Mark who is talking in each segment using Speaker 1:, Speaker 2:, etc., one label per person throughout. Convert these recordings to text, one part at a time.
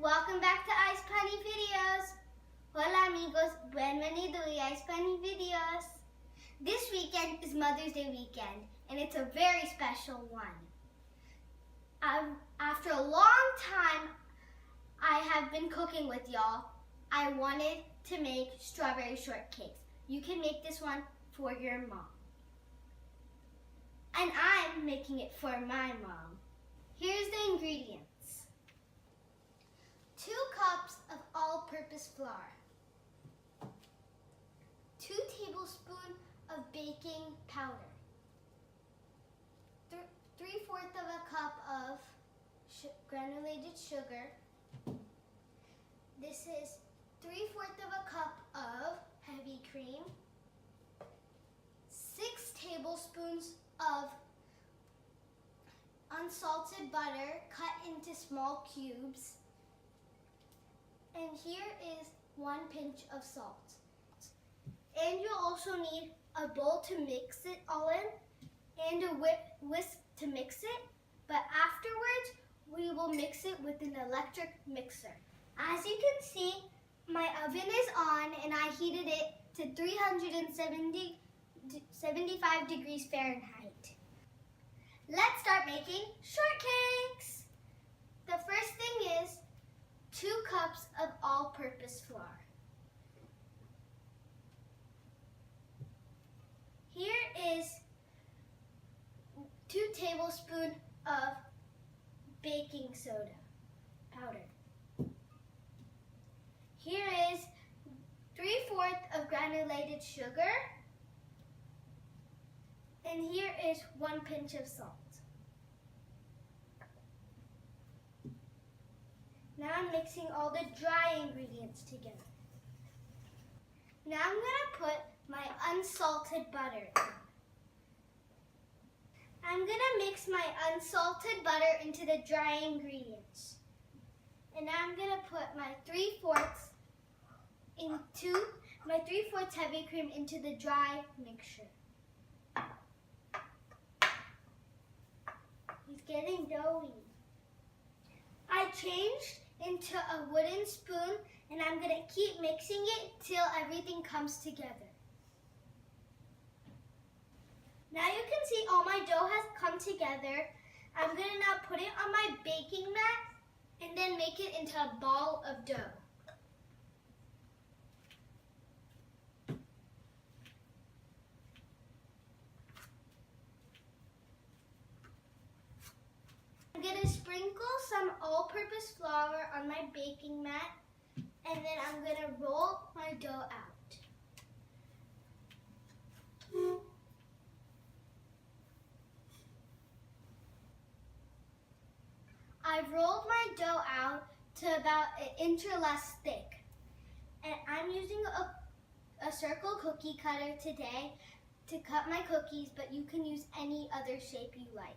Speaker 1: Welcome back to Ice Bunny Videos. Hola amigos, bienvenido a Ice Bunny Videos. This weekend is Mother's Day weekend, and it's a very special one. After a long time I have been cooking with y'all, I wanted to make strawberry shortcakes. You can make this one for your mom. And I'm making it for my mom. Here's the ingredients. 2 cups of all-purpose flour. 2 tablespoons of baking powder. 3/4 of a cup of granulated sugar. This is 3/4 of a cup of heavy cream. 6 tablespoons of unsalted butter cut into small cubes. And here is 1 pinch of salt. And you'll also need a bowl to mix it all in and a whisk to mix it. But afterwards, we will mix it with an electric mixer. As you can see, my oven is on and I heated it to 375 degrees Fahrenheit. Let's start making shortcakes. The first thing is 2 cups of all-purpose flour. Here is 2 tablespoons of baking soda powder. Here is 3/4 of granulated sugar. And here is 1 pinch of salt. Now I'm mixing all the dry ingredients together. Now I'm going to put my unsalted butter in. I'm going to mix my unsalted butter into the dry ingredients. And now I'm going to put my 3/4 heavy cream into the dry mixture. It's getting doughy. I changed into a wooden spoon and I'm going to keep mixing it till everything comes together. Now you can see all my dough has come together. I'm going to now put it on my baking mat and then make it into a ball of dough. I'm going to sprinkle some all-purpose flour on my baking mat, and then I'm going to roll my dough out. I've rolled my dough out to about 1 inch or less thick, and I'm using a circle cookie cutter today to cut my cookies, but you can use any other shape you like.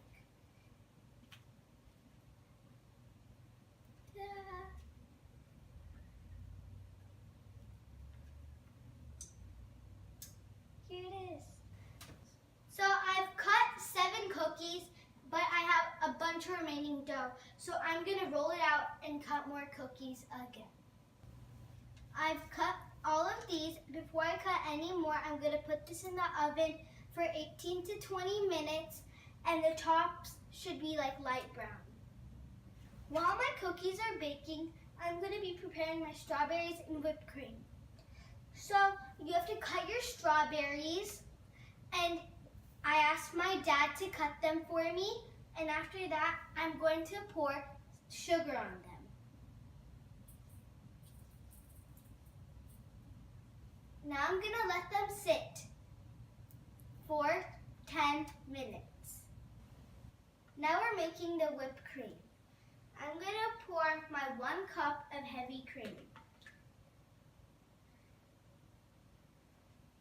Speaker 1: Here it is. So I've cut 7 cookies, but I have a bunch of remaining dough. So I'm going to roll it out and cut more cookies again. I've cut all of these. Before I cut any more, I'm going to put this in the oven for 18 to 20 minutes, and the tops should be like light brown. While my cookies are baking, I'm going to be preparing my strawberries and whipped cream. So you have to cut your strawberries, and I asked my dad to cut them for me, and after that I'm going to pour sugar on them. Now I'm going to let them sit for 10 minutes. Now we're making the whipped cream. I'm going to pour my 1 cup of heavy cream.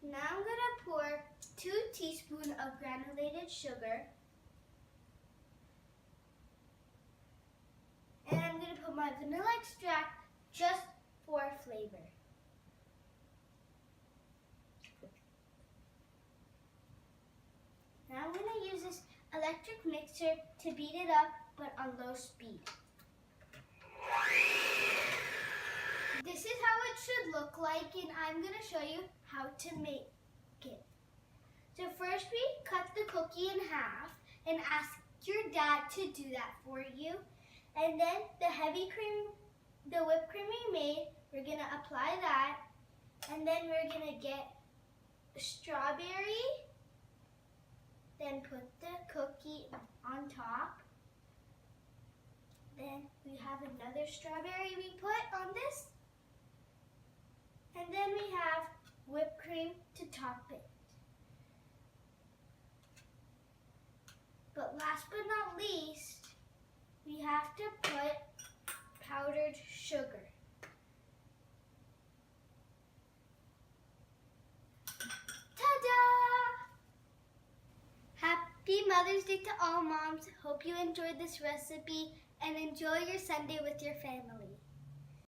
Speaker 1: Now I'm going to pour 2 teaspoons of granulated sugar. And I'm going to put my vanilla extract just for flavor. Now I'm going to use this electric mixer to beat it up, but on low speed. look like, and I'm going to show you how to make it. So first we cut the cookie in half and ask your dad to do that for you. And then the heavy cream, the whipped cream we made, we're going to apply that. And then we're going to get strawberry, then put the cookie on top. Then we have another strawberry we put on this. And then we have whipped cream to top it. But last but not least, we have to put powdered sugar. Happy Mother's Day to all moms. Hope you enjoyed this recipe and enjoy your Sunday with your